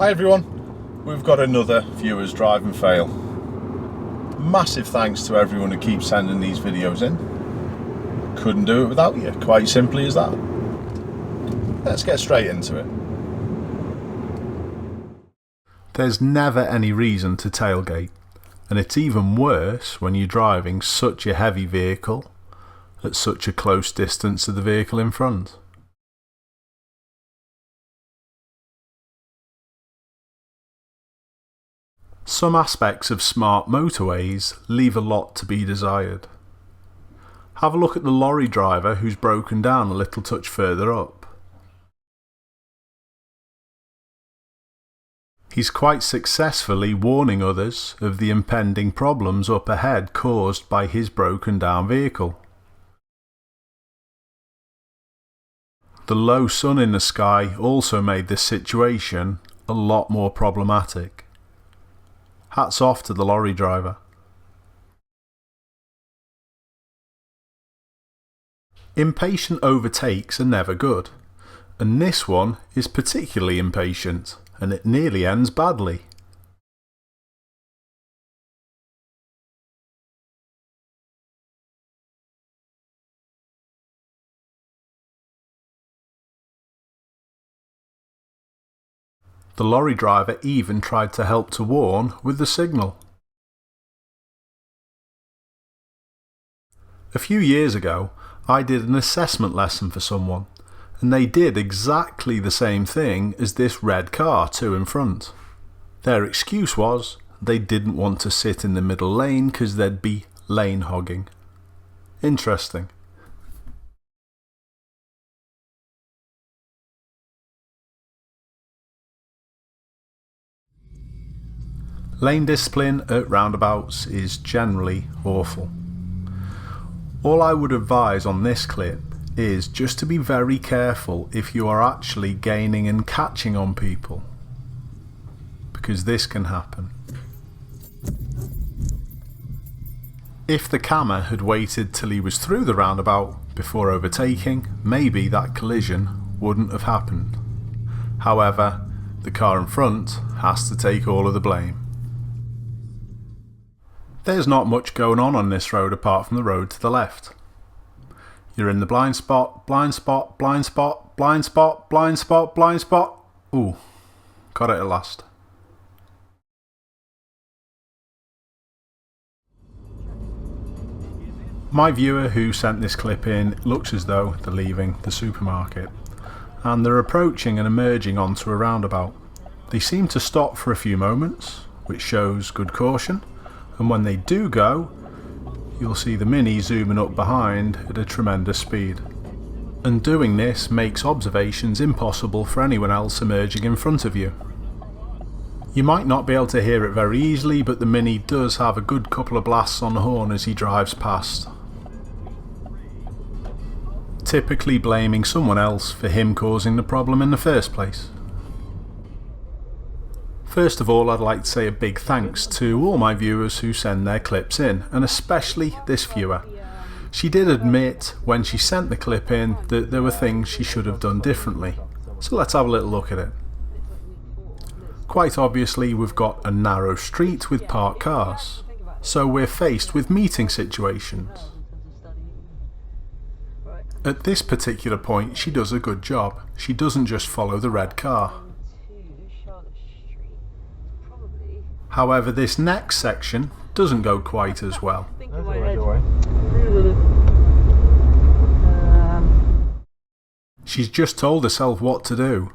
Hi everyone, we've got another viewer's driving fail. Massive thanks to everyone who keeps sending these videos in. Couldn't do it without you, quite simply as that. Let's get straight into it. There's never any reason to tailgate, and it's even worse when you're driving such a heavy vehicle at such a close distance to the vehicle in front. Some aspects of smart motorways leave a lot to be desired. Have a look at the lorry driver who's broken down a little touch further up. He's quite successfully warning others of the impending problems up ahead caused by his broken down vehicle. The low sun in the sky also made this situation a lot more problematic. Hats off to the lorry driver. Impatient overtakes are never good, and this one is particularly impatient, and it nearly ends badly. The lorry driver even tried to help to warn with the signal. A few years ago, I did an assessment lesson for someone, and they did exactly the same thing as this red car two in front. Their excuse was they didn't want to sit in the middle lane because they'd be lane hogging. Interesting. Lane discipline at roundabouts is generally awful. All I would advise on this clip is just to be very careful if you are actually gaining and catching on people, because this can happen. If the cammer had waited till he was through the roundabout before overtaking, maybe that collision wouldn't have happened. However, the car in front has to take all of the blame. There's not much going on this road apart from the road to the left. You're in the blind spot, blind spot, blind spot, blind spot, blind spot, blind spot. Ooh, got it at last. My viewer who sent this clip in looks as though they're leaving the supermarket, and they're approaching and emerging onto a roundabout. They seem to stop for a few moments, which shows good caution. And when they do go, you'll see the Mini zooming up behind at a tremendous speed. And doing this makes observations impossible for anyone else emerging in front of you. You might not be able to hear it very easily, but the Mini does have a good couple of blasts on the horn as he drives past. Typically blaming someone else for him causing the problem in the first place. First of all, I'd like to say a big thanks to all my viewers who send their clips in, and especially this viewer. She did admit when she sent the clip in that there were things she should have done differently, so let's have a little look at it. Quite obviously we've got a narrow street with parked cars, so we're faced with meeting situations. At this particular point she does a good job, she doesn't just follow the red car. However, this next section doesn't go quite as well. She's just told herself what to do.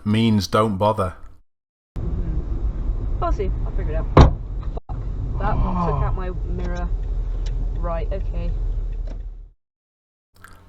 Means don't bother. I'll see, I'll figure it out. Fuck. That took out my mirror. Right, okay.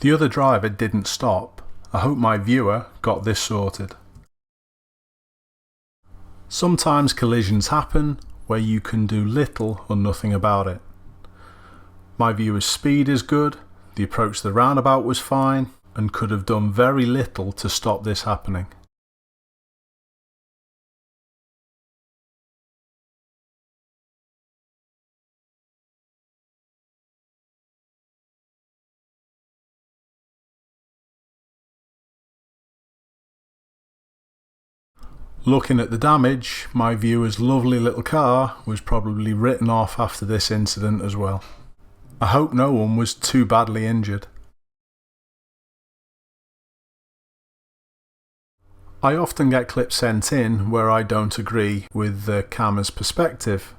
The other driver didn't stop. I hope my viewer got this sorted. Sometimes collisions happen where you can do little or nothing about it. My viewer's speed is good, the approach to the roundabout was fine, and could have done very little to stop this happening. Looking at the damage, my viewer's lovely little car was probably written off after this incident as well. I hope no one was too badly injured. I often get clips sent in where I don't agree with the camera's perspective.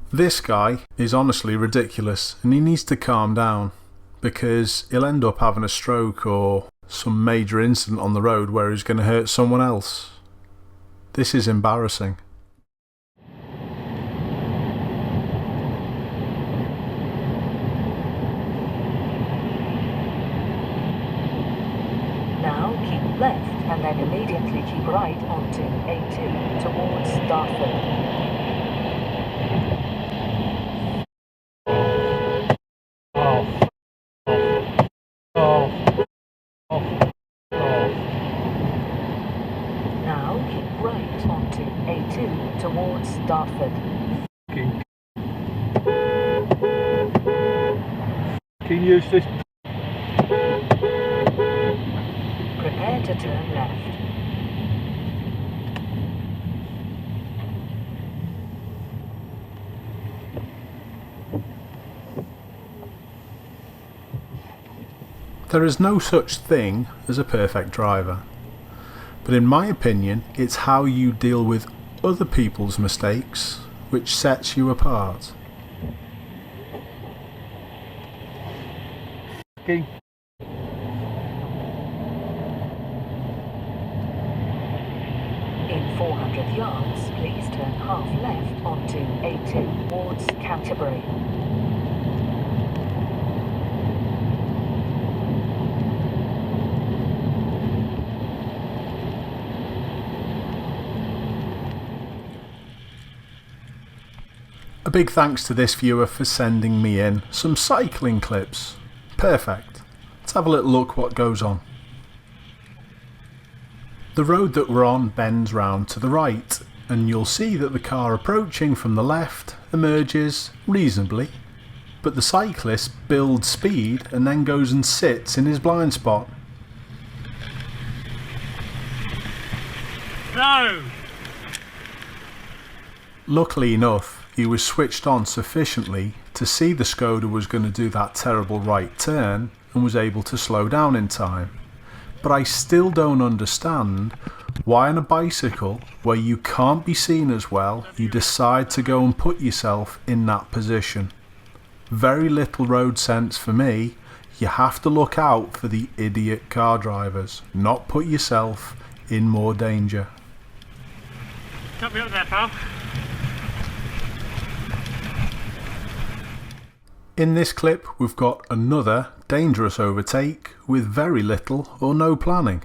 This guy is honestly ridiculous and he needs to calm down, because he'll end up having a stroke or some major incident on the road where he's going to hurt someone else. This is embarrassing. Now keep left and then immediately keep right onto A2 towards Dartford. Now keep right onto A2 towards Dartford. Can you use this? Prepare to turn left. There is no such thing as a perfect driver, but in my opinion it's how you deal with other people's mistakes which sets you apart. Okay. In 400 yards, please turn half left onto A2 towards Canterbury. A big thanks to this viewer for sending me in some cycling clips. Perfect. Let's have a little look what goes on. The road that we're on bends round to the right, and you'll see that the car approaching from the left emerges reasonably, but the cyclist builds speed and then goes and sits in his blind spot. No! Luckily enough, he was switched on sufficiently to see the Skoda was going to do that terrible right turn and was able to slow down in time. But I still don't understand why on a bicycle where you can't be seen as well, you decide to go and put yourself in that position. Very little road sense for me. You have to look out for the idiot car drivers, not put yourself in more danger. Cut me up there, pal. In this clip we've got another dangerous overtake with very little or no planning.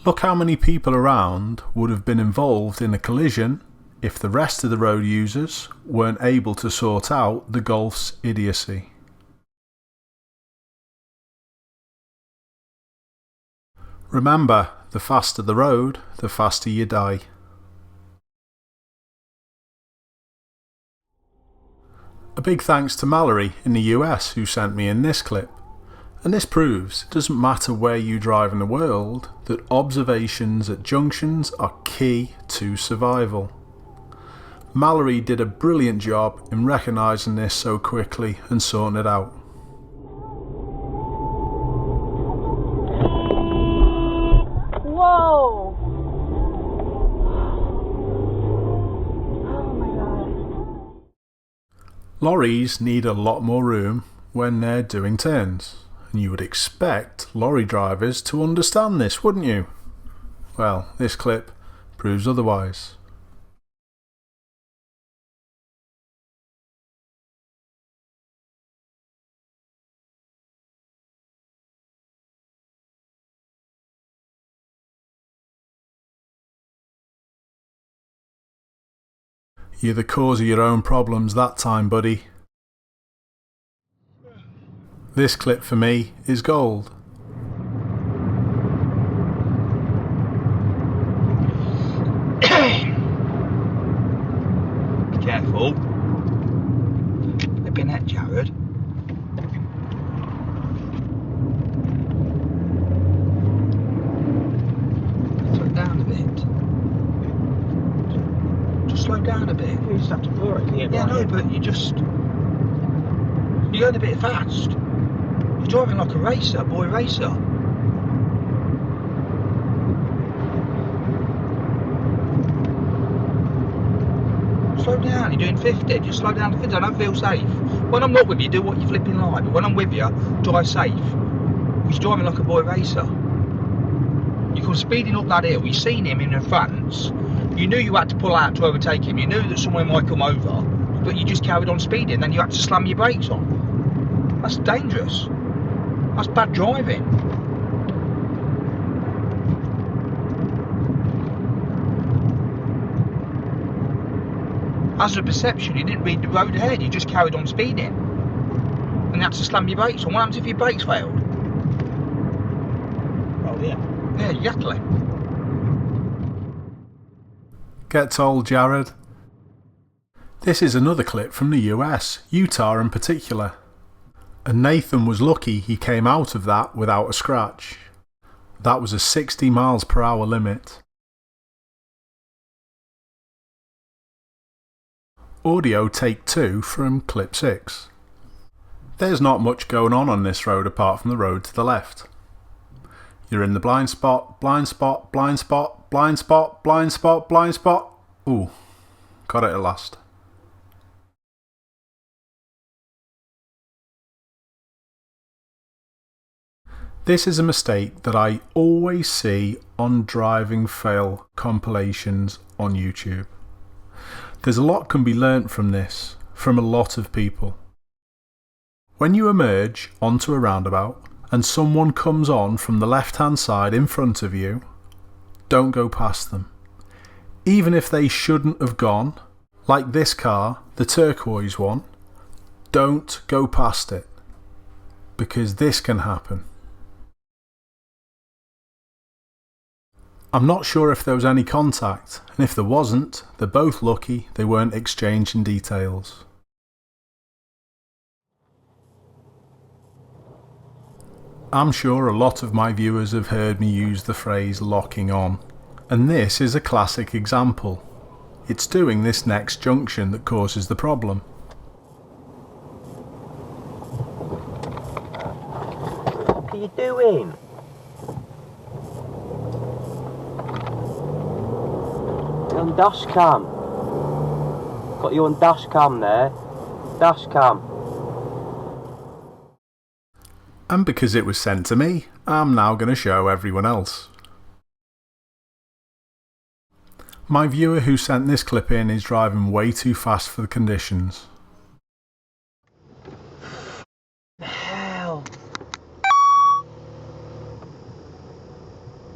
Look how many people around would have been involved in a collision if the rest of the road users weren't able to sort out the Golf's idiocy. Remember, the faster the road, the faster you die. A big thanks to Mallory in the US who sent me in this clip. And this proves it doesn't matter where you drive in the world, that observations at junctions are key to survival. Mallory did a brilliant job in recognising this so quickly and sorting it out. Whoa! Oh my god. Lorries need a lot more room when they're doing turns, and you would expect lorry drivers to understand this, wouldn't you? Well, this clip proves otherwise. You're the cause of your own problems that time, buddy. This clip for me is gold. Careful. Flipping that, Jared. slow down a bit. You just have to blow it. Yeah, no, but you're going a bit fast. You're driving like a racer, boy racer. Slow down, you're doing 50, just slow down to 50, I don't feel safe. When I'm not with you, do what you flipping like, but when I'm with you, drive safe. He's driving like a boy racer. You come speeding up that hill, you seen him in the front, you knew you had to pull out to overtake him, you knew that someone might come over, but you just carried on speeding, then you had to slam your brakes on. That's dangerous. That's bad driving. As a perception, you didn't read the road ahead, you just carried on speeding. And you had to slam your brakes on. What happens if your brakes failed? Oh, yeah. Yeah, exactly. Get told, Jared. This is another clip from the US, Utah in particular. And Nathan was lucky he came out of that without a scratch. That was a 60 miles per hour limit. Audio take 2 from clip 6. There's not much going on this road apart from the road to the left. You're in the blind spot, blind spot, blind spot, blind spot, blind spot, blind spot. Ooh, got it at last. This is a mistake that I always see on driving fail compilations on YouTube. There's a lot can be learnt from this, from a lot of people. When you emerge onto a roundabout and someone comes on from the left-hand side in front of you, don't go past them. Even if they shouldn't have gone, like this car, the turquoise one, don't go past it, because this can happen. I'm not sure if there was any contact, and if there wasn't, they're both lucky they weren't exchanging details. I'm sure a lot of my viewers have heard me use the phrase locking on, and this is a classic example. It's doing this next junction that causes the problem. What are you doing? You're on dash cam. Got you on dash cam there. Dash cam. And because it was sent to me, I'm now going to show everyone else. My viewer who sent this clip in is driving way too fast for the conditions. Hell.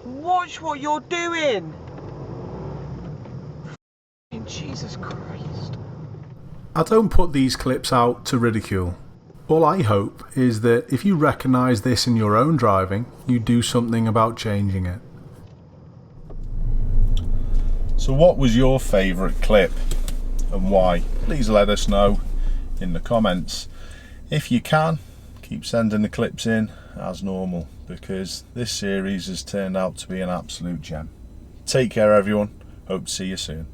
Watch what you're doing. Jesus Christ. I don't put these clips out to ridicule. All I hope is that if you recognise this in your own driving, you do something about changing it. So what was your favourite clip and why? Please let us know in the comments. If you can, keep sending the clips in as normal, because this series has turned out to be an absolute gem. Take care everyone, hope to see you soon.